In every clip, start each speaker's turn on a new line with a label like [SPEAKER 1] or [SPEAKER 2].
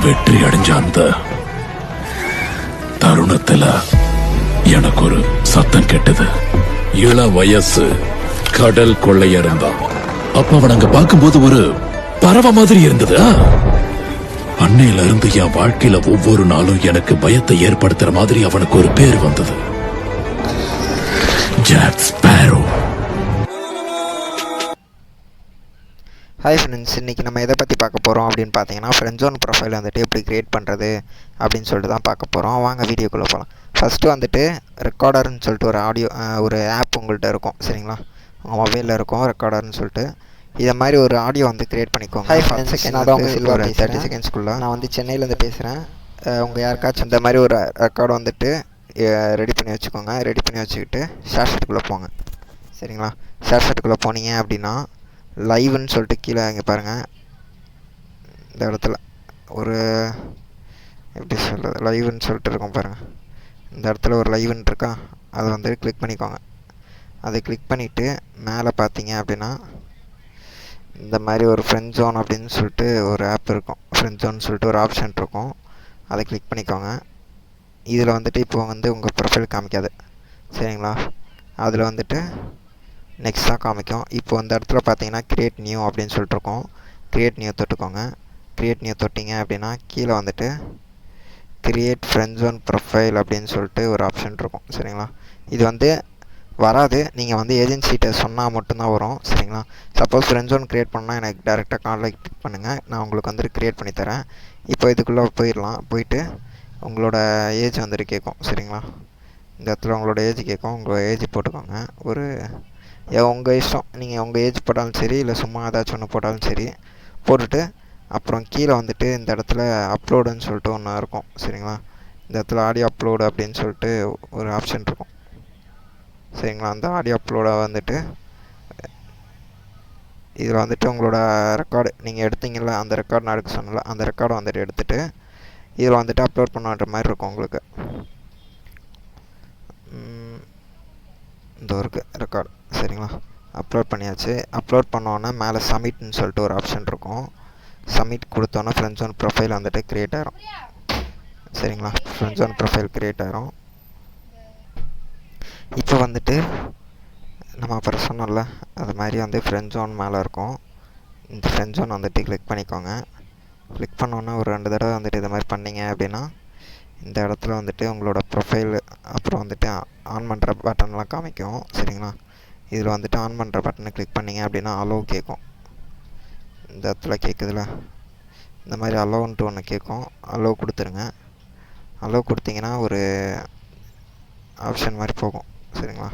[SPEAKER 1] வெற்றி அடைஞ்ச அந்த தருணத்துல எனக்கு ஒரு சத்தம் கேட்டது. இள வயசு கடல் கொள்ளையர்ந்தான். அப்ப அவன் அங்க பார்க்கும்போது ஒரு பறவை மாதிரி இருந்தது. அன்னையில இருந்து என் வாழ்க்கையில ஒவ்வொரு நாளும் எனக்கு பயத்தை ஏற்படுத்துற மாதிரி அவனுக்கு ஒரு பேர் வந்தது, ஜாக் ஸ்பேரோ.
[SPEAKER 2] ஹாய் ஃப்ரெண்ட்ஸ், இன்றைக்கி நம்ம எதை பற்றி பார்க்க போகிறோம் அப்படின்னு பார்த்தீங்கன்னா, ஃப்ரெண்ட் ஜோன் ப்ரொஃபைல் வந்துட்டு எப்படி க்ரியேட் பண்ணுறது அப்படின்னு சொல்லிட்டு தான் பார்க்க போகிறோம். வாங்க வீடியோக்குள்ளே போகலாம். ஃபஸ்ட்டு வந்துட்டு ரெக்கார்டர்னு சொல்லிட்டு ஒரு ஆப் உங்கள்கிட்ட இருக்கும், சரிங்களா? உங்கள் மொபைலில் இருக்கும் ரெக்கார்டர்னு சொல்லிட்டு. இதை மாதிரி ஒரு ஆடியோ வந்து க்ரியேட் பண்ணிக்கோங்க. ஹாய் ஃப்ரெண்ட்ஸ், நான் தான் உங்கள் 30 செகண்ட்ஸ்க்குள்ளே நான் வந்து சென்னையிலேருந்து பேசுகிறேன். உங்கள் யாருக்காச்சும் இந்த மாதிரி ஒரு ரெக்கார்டு வந்துட்டு ரெடி பண்ணி வச்சுக்கோங்க. ரெடி பண்ணி வச்சுக்கிட்டு ஷேர் ஷாட்டுக்குள்ளே போங்க, சரிங்களா? ஷேர் ஷாட்டுக்குள்ளே போனீங்க அப்படின்னா லைவ்னு சொல்லிட்டு கீழே இங்கே பாருங்கள், இந்த இடத்துல ஒரு எப்படி சொல்கிறது, லைவ்னு சொல்லிட்டு இருக்கும் பாருங்கள். இந்த இடத்துல ஒரு லைவ்னு இருக்கா, அதை வந்து கிளிக் பண்ணிக்கோங்க. அதை கிளிக் பண்ணிவிட்டு மேலே பார்த்தீங்க அப்படின்னா இந்த மாதிரி ஒரு ஃப்ரெண்ட் ஜோன் அப்படின்னு சொல்லிட்டு ஒரு ஆப் இருக்கும். ஃப்ரெண்ட் ஜோன் சொல்லிட்டு ஒரு ஆப்ஷன் இருக்கும், அதை கிளிக் பண்ணிக்கோங்க. இதில் வந்துட்டு இப்போ வந்து உங்கள் ப்ரொஃபைல் காமிக்காது, சரிங்களா? அதில் வந்துட்டு நெக்ஸ்ட் தான் காமிக்கும். இப்போ இந்த இடத்துல பார்த்தீங்கன்னா கிரியேட் நியூ அப்படின்னு சொல்லிட்டு இருக்கோம். கிரியேட் நியூ தொட்டுக்கோங்க. கிரியேட் நியூ தொட்டிங்க அப்படின்னா கீழே வந்துட்டு கிரியேட் ஃப்ரெண்ட் ஜோன் ப்ரொஃபைல் அப்படின்னு சொல்லிட்டு ஒரு ஆப்ஷன் இருக்கும், சரிங்களா? இது வந்து வராது, நீங்கள் வந்து ஏஜென்சிகிட்ட சொன்னால் மட்டும்தான் வரும், சரிங்களா? சப்போஸ் ஃப்ரெண்ட் ஜோன் க்ரியேட் பண்ணால் எனக்கு டேரெக்டாக கான்டாக்ட் பண்ணுங்கள், நான் உங்களுக்கு வந்துட்டு க்ரியேட் பண்ணித்தரேன். இப்போ இதுக்குள்ளே போயிடலாம். போயிட்டு உங்களோட ஏஜ் வந்துட்டு கேட்கும், சரிங்களா? இந்த இடத்துல உங்களோட ஏஜ் கேட்கும். உங்களோட ஏஜ் போட்டுக்கோங்க. ஒரு உங்கள் இஷ்டம், நீங்கள் உங்கள் ஏஜ் போட்டாலும் சரி, இல்லை சும்மா ஏதாச்சும் ஒன்று போட்டாலும் சரி போட்டுட்டு அப்புறம் கீழே வந்துட்டு இந்த இடத்துல அப்லோடுன்னு சொல்லிட்டு ஒன்று இருக்கும், சரிங்களா? இந்த இடத்துல ஆடியோ அப்லோடு அப்படின்னு சொல்லிட்டு ஒரு ஆப்ஷன் இருக்கும், சரிங்களா? அந்த ஆடியோ அப்லோடை வந்துட்டு இதில் வந்துட்டு உங்களோட ரெக்கார்டு நீங்கள் எடுத்தீங்கல்ல, அந்த ரெக்கார்டு நான் எடுக்க சொன்னல, அந்த ரெக்கார்டை வந்துட்டு எடுத்துகிட்டு இதில் வந்துட்டு அப்லோட் பண்ணுற மாதிரி இருக்கும் உங்களுக்கு. இந்த ஒரு ரெக்கார்டு, சரிங்களா? அப்லோட் பண்ணியாச்சு. அப்லோட் பண்ணோன்னே மேலே சப்மிட்னு சொல்லிட்டு ஒரு ஆப்ஷன் இருக்கும். சப்மிட் கொடுத்தோன்னே ஃப்ரெண்ட் ஜோன் ப்ரொஃபைல் வந்துட்டு க்ரியேட் ஆகிரும், சரிங்களா? ஃப்ரெண்ட் ஜோன் ப்ரொஃபைல் க்ரியேட் ஆகிரும். இப்போ வந்துட்டு நம்ம அப்புறம் சொன்னோம்ல, அது மாதிரி வந்து ஃப்ரெண்ட் ஜோன் மேலே இருக்கும். இந்த ஃப்ரெண்ட் ஜோன் வந்துட்டு கிளிக் பண்ணிக்கோங்க. கிளிக் பண்ணோன்னே ஒரு 2 தடவை வந்துட்டு இது மாதிரி பண்ணிங்க அப்படின்னா இந்த இடத்துல வந்துட்டு உங்களோட ப்ரொஃபைல் அப்புறம் வந்துட்டு ஆன் பண்ணுற பட்டன்லாம் காமிக்கும், சரிங்களா? இதில் வந்துட்டு ஆன் பண்ணுற பட்டனை கிளிக் பண்ணிங்க அப்படின்னா அலோவ் கேட்கும். இந்த இடத்துல கேட்குதுல, இந்த மாதிரி அலோவ்ன்ட்டு ஒன்று கேட்கும். அலோவ் கொடுத்துருங்க. அலோவ் கொடுத்தீங்கன்னா ஒரு ஆப்ஷன் மாதிரி போகும், சரிங்களா?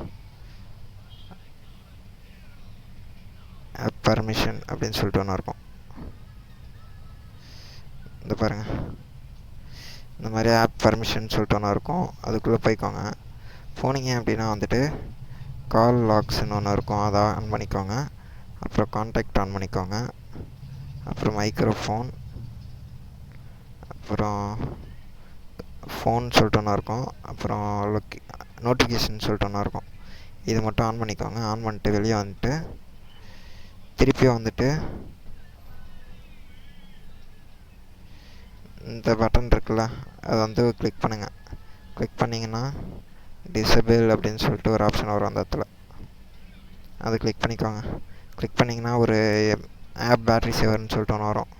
[SPEAKER 2] ஆப் பர்மிஷன் அப்படின்னு சொல்லிட்டு ஒன்று இருக்கும். இந்த பாருங்கள், இந்த மாதிரி ஆப் பர்மிஷன் சொல்லிட்டு ஒன்று இருக்கும். அதுக்குள்ளே போய்க்கோங்க. போனீங்க அப்படின்னா வந்துட்டு கால் லாக்ஸ்ன்னு ஒன்று இருக்கும், அதை ஆன் பண்ணிக்கோங்க. அப்புறம் கான்டாக்ட் ஆன் பண்ணிக்கோங்க. அப்புறம் மைக்ரோஃபோன், அப்புறம் ஃபோன் சொல்லிட்டு ஒன்று இருக்கும். அப்புறம் நோட்டிஃபிகேஷன் சொல்லிட்டு ஒன்று இருக்கும். இது மட்டும் ஆன் பண்ணிக்கோங்க. ஆன் பண்ணிட்டு வெளியே வந்துட்டு திருப்பியும் வந்துட்டு இந்த பட்டன் இருக்குல்ல, அதை வந்து கிளிக் பண்ணுங்கள். கிளிக் பண்ணிங்கன்னா டிசபிள் அப்படின்னு சொல்லிட்டு ஒரு ஆப்ஷன் வரும் அந்த இடத்துல. அதை கிளிக் பண்ணிக்கோங்க. கிளிக் பண்ணிங்கன்னா ஒரு ஆப் பேட்ரி சேவர்னு சொல்லிட்டு ஒன்று வரும்.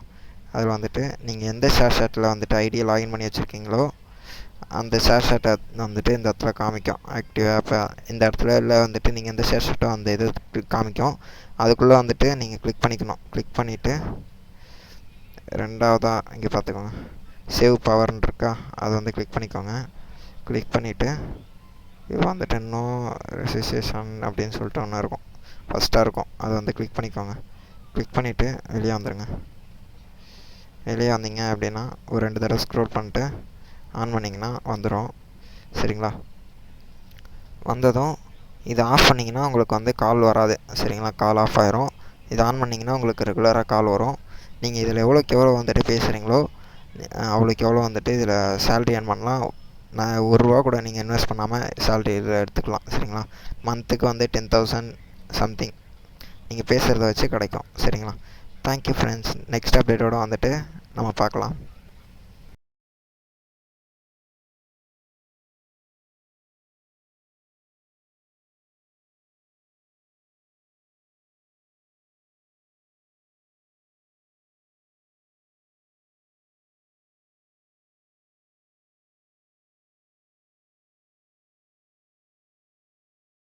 [SPEAKER 2] அதில் வந்துட்டு நீங்கள் எந்த ஷேர் ஷாட்டில் வந்துட்டு ஐடியை லாகின் பண்ணி வச்சுருக்கீங்களோ அந்த ஷேர் ஷாட்டை வந்துட்டு இந்த இடத்துல காமிக்கும். ஆக்டிவ் ஆப்பை இந்த இடத்துல இல்லை வந்துட்டு நீங்கள் எந்த ஷேர் ஷாட்டோ அந்த இது காமிக்கும். அதுக்குள்ளே வந்துட்டு நீங்கள் கிளிக் பண்ணிக்கணும். கிளிக் பண்ணிவிட்டு ரெண்டாவதாக இங்கே பார்த்துக்கோங்க, சேவ் பவர்னு இருக்கா, அதை வந்து கிளிக் பண்ணிக்கோங்க. கிளிக் பண்ணிவிட்டு இது வந்துட்டு இன்னும் ரெஜிஸ்ட்ரேஷன் அப்படின்னு சொல்லிட்டு ஒன்று இருக்கும், ஃபஸ்ட்டாக இருக்கும். அதை வந்து கிளிக் பண்ணிக்கோங்க. கிளிக் பண்ணிவிட்டு வெளியே வந்துடுங்க. வெளியே வந்தீங்க அப்படின்னா ஒரு 2 தடவை ஸ்க்ரோல் பண்ணிட்டு ஆன் பண்ணிங்கன்னா வந்துடும், சரிங்களா? வந்ததும் இது ஆஃப் பண்ணிங்கன்னா உங்களுக்கு வந்து கால் வராது, சரிங்களா? கால் ஆஃப் ஆயிரும். இது ஆன் பண்ணிங்கன்னா உங்களுக்கு ரெகுலராக கால் வரும். நீங்கள் இதில் எவ்வளோக்கு எவ்வளோ வந்துட்டு பேசுகிறீங்களோ அவ்வளோக்கு எவ்வளோ வந்துட்டு இதில் சேல்ரி ஏர்ன் பண்ணலாம். நான் ₹1 கூட நீங்கள் இன்வெஸ்ட் பண்ணாமல் சேல்ரி இதில் எடுத்துக்கலாம், சரிங்களா? மந்த்துக்கு வந்து 10,000 சம்திங் நீங்கள் பேசுகிறத வச்சு கிடைக்கும், சரிங்களா? Thank you friends. நெக்ஸ்ட் அப்டேட்டோடு வந்துட்டு நம்ம பார்க்கலாம்.